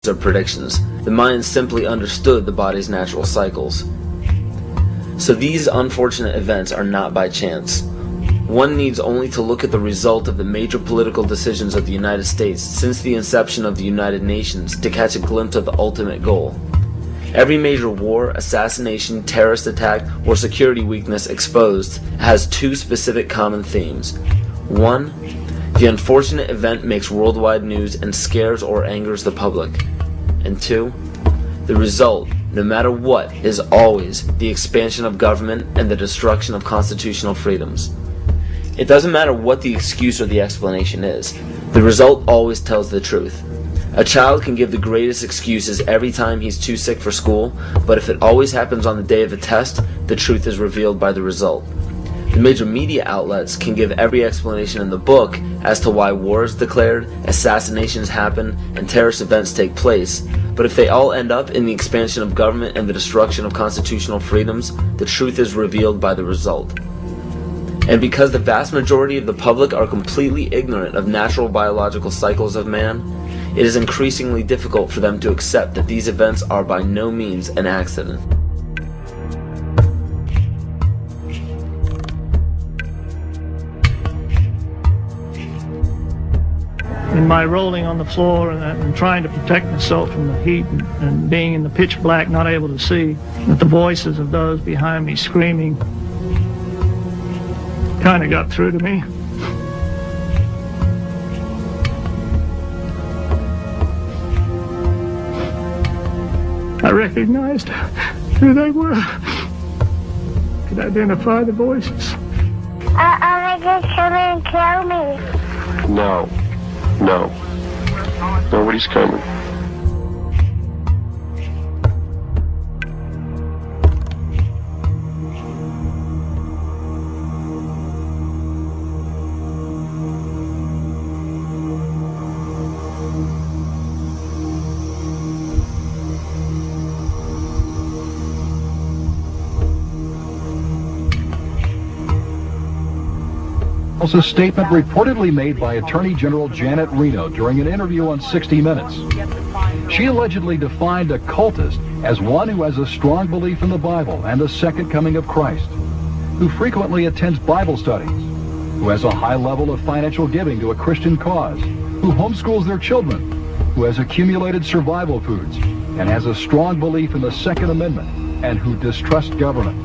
of predictions. The Mayans simply understood the body's natural cycles. So these unfortunate events are not by chance. One needs only to look at the result of the major political decisions of the United States since the inception of the United Nations to catch a glimpse of the ultimate goal. Every major war, assassination, terrorist attack, or security weakness exposed has two specific common themes. One, the unfortunate event makes worldwide news and scares or angers the public. And two, the result, no matter what, is always the expansion of government and the destruction of constitutional freedoms. It doesn't matter what the excuse or the explanation is. The result always tells the truth. A child can give the greatest excuses every time he's too sick for school, but if it always happens on the day of the test, the truth is revealed by the result. The major media outlets can give every explanation in the book as to why war is declared, assassinations happen, and terrorist events take place, but if they all end up in the expansion of government and the destruction of constitutional freedoms, the truth is revealed by the result. And because the vast majority of the public are completely ignorant of natural biological cycles of man, it is increasingly difficult for them to accept that these events are by no means an accident. In my rolling on the floor and trying to protect myself from the heat and being in the pitch black, not able to see, that the voices of those behind me screaming kind of got through to me. I recognized who they were. Could identify the voices. Are they just coming to kill me? No. Nobody's coming. A statement reportedly made by Attorney General Janet Reno during an interview on 60 Minutes. She allegedly defined a cultist as one who has a strong belief in the Bible and the second coming of Christ, who frequently attends Bible studies, who has a high level of financial giving to a Christian cause, who homeschools their children, who has accumulated survival foods, and has a strong belief in the Second Amendment, and who distrusts government.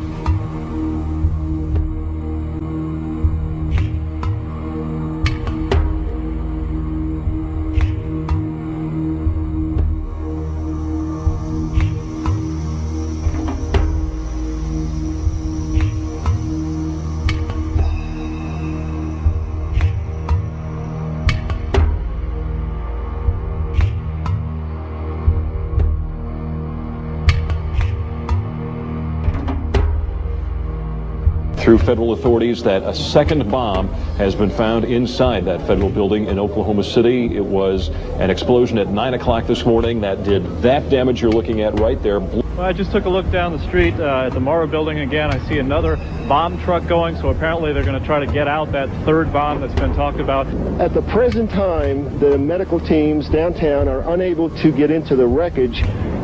Through federal authorities that a second bomb has been found inside that federal building in Oklahoma City. It was an explosion at 9 o'clock this morning that did that damage you're looking at right there. Well, I just took a look down the street at the Morrow building again. I see another bomb truck going, so apparently they're going to try to get out that third bomb that's been talked about. At the present time, the medical teams downtown are unable to get into the wreckage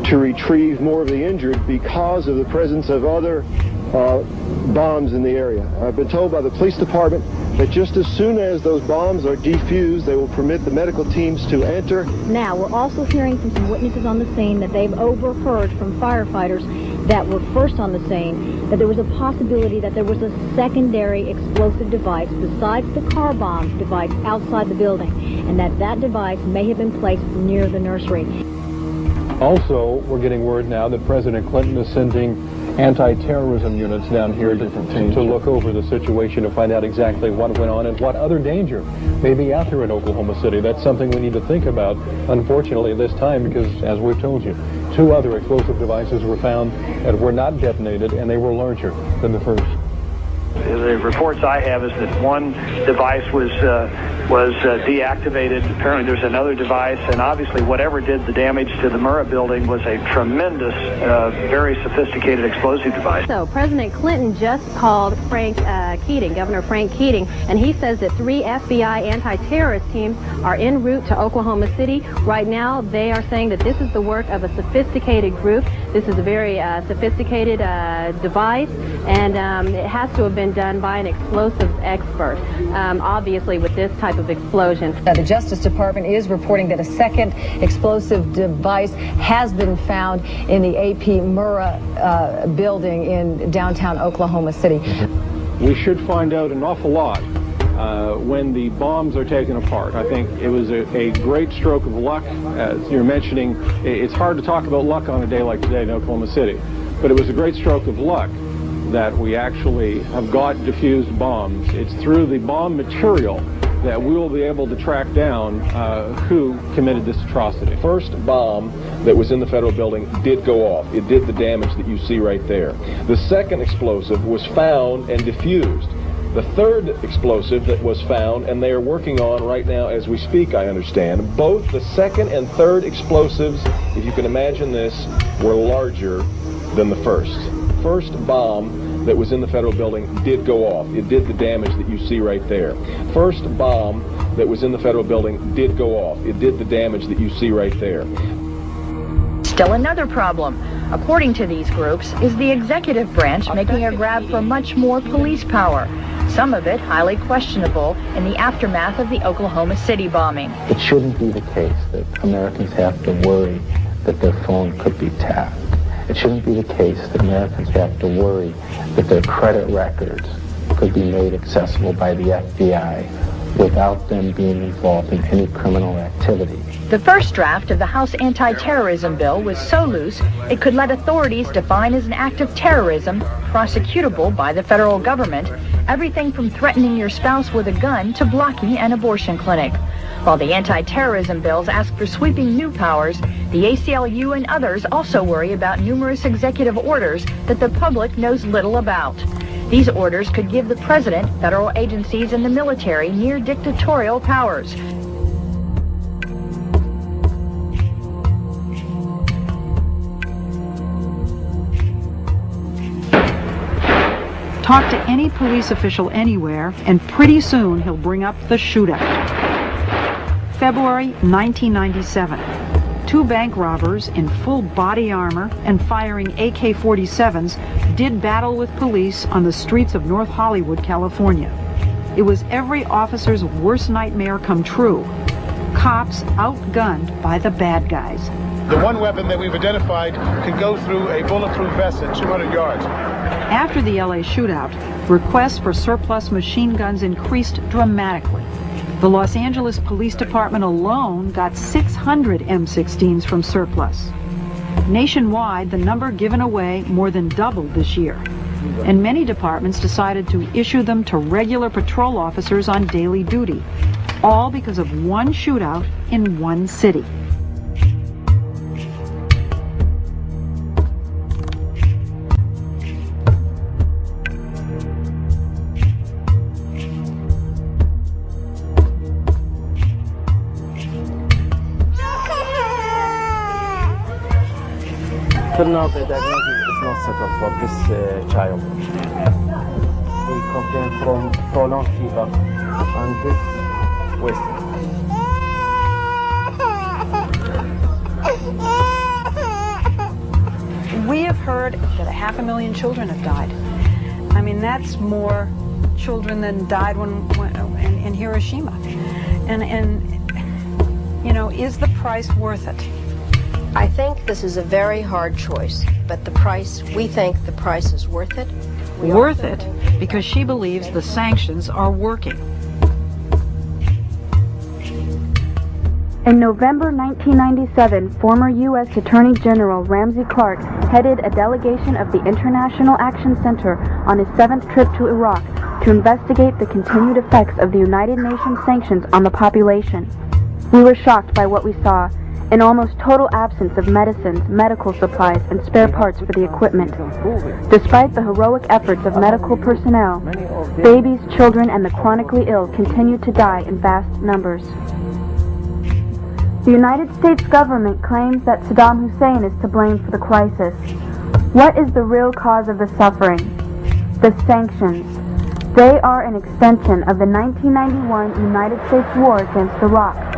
to retrieve more of the injured because of the presence of other bombs in the area. I've been told by the police department that just as soon as those bombs are defused, they will permit the medical teams to enter. Now, we're also hearing from some witnesses on the scene that they've overheard from firefighters that were first on the scene that there was a possibility that there was a secondary explosive device besides the car bomb device outside the building, and that device may have been placed near the nursery. Also, we're getting word now that President Clinton is sending anti-terrorism units down here to look over the situation to find out exactly what went on and what other danger may be out there in Oklahoma City. That's something we need to think about, unfortunately, this time, because, as we've told you, 2 other explosive devices were found that were not detonated, and they were larger than the first. The reports I have is that one device was was deactivated. Apparently there's another device, and obviously whatever did the damage to the Murrah building was a tremendous, very sophisticated explosive device. So President Clinton just called Frank Keating, Governor Frank Keating, and he says that 3 FBI anti-terrorist teams are en route to Oklahoma City. Right now they are saying that this is the work of a sophisticated group. This is a very sophisticated device, and it has to have been done by an explosives expert, obviously with this type of explosion. The Justice Department is reporting that a second explosive device has been found in the AP Murrah building in downtown Oklahoma City. We should find out an awful lot when the bombs are taken apart. I think it was a great stroke of luck. As you're mentioning, it's hard to talk about luck on a day like today in Oklahoma City, but it was a great stroke of luck that we actually have got diffused bombs. It's through the bomb material that we will be able to track down who committed this atrocity. First bomb that was in the federal building did go off. It did the damage that you see right there. The second explosive was found and diffused. The third explosive that was found, and they are working on right now as we speak, I understand, both the second and third explosives, if you can imagine this, were larger than the first. First bomb that was in the federal building did go off. It did the damage that you see right there. First bomb that was in the federal building did go off. It did the damage that you see right there. Still another problem, according to these groups, is the executive branch making a grab for much more police power. Some of it highly questionable in the aftermath of the Oklahoma City bombing. It shouldn't be the case that Americans have to worry that their phone could be tapped. It shouldn't be the case that Americans have to worry that their credit records could be made accessible by the FBI without them being involved in any criminal activity. The first draft of the House anti-terrorism bill was so loose it could let authorities define as an act of terrorism prosecutable by the federal government everything from threatening your spouse with a gun to blocking an abortion clinic. While the anti-terrorism bills ask for sweeping new powers, the ACLU and others also worry about numerous executive orders that the public knows little about. These orders could give the president, federal agencies, and the military near dictatorial powers. Talk to any police official anywhere, and pretty soon he'll bring up the shootout. February 1997. 2 bank robbers in full body armor and firing AK-47s did battle with police on the streets of North Hollywood, California. It was every officer's worst nightmare come true. Cops outgunned by the bad guys. The one weapon that we've identified can go through a bulletproof vest at 200 yards. After the LA shootout, requests for surplus machine guns increased dramatically. The Los Angeles Police Department alone got 600 M16s from surplus. Nationwide, the number given away more than doubled this year. And many departments decided to issue them to regular patrol officers on daily duty, all because of one shootout in one city. Till now, the diagnosis is not settled for this child. He complained from prolonged fever and wasting. We have heard that 500,000 children have died. I mean, that's more children than died in Hiroshima. And you know, is the price worth it? I think this is a very hard choice, but we think the price is worth it. Worth it because she believes the sanctions are working. In November 1997, former U.S. Attorney General Ramsey Clark headed a delegation of the International Action Center on his 7th trip to Iraq to investigate the continued effects of the United Nations sanctions on the population. We were shocked by what we saw, an almost total absence of medicines, medical supplies, and spare parts for the equipment. Despite the heroic efforts of medical personnel, babies, children, and the chronically ill continue to die in vast numbers. The United States government claims that Saddam Hussein is to blame for the crisis. What is the real cause of the suffering? The sanctions. They are an extension of the 1991 United States war against Iraq.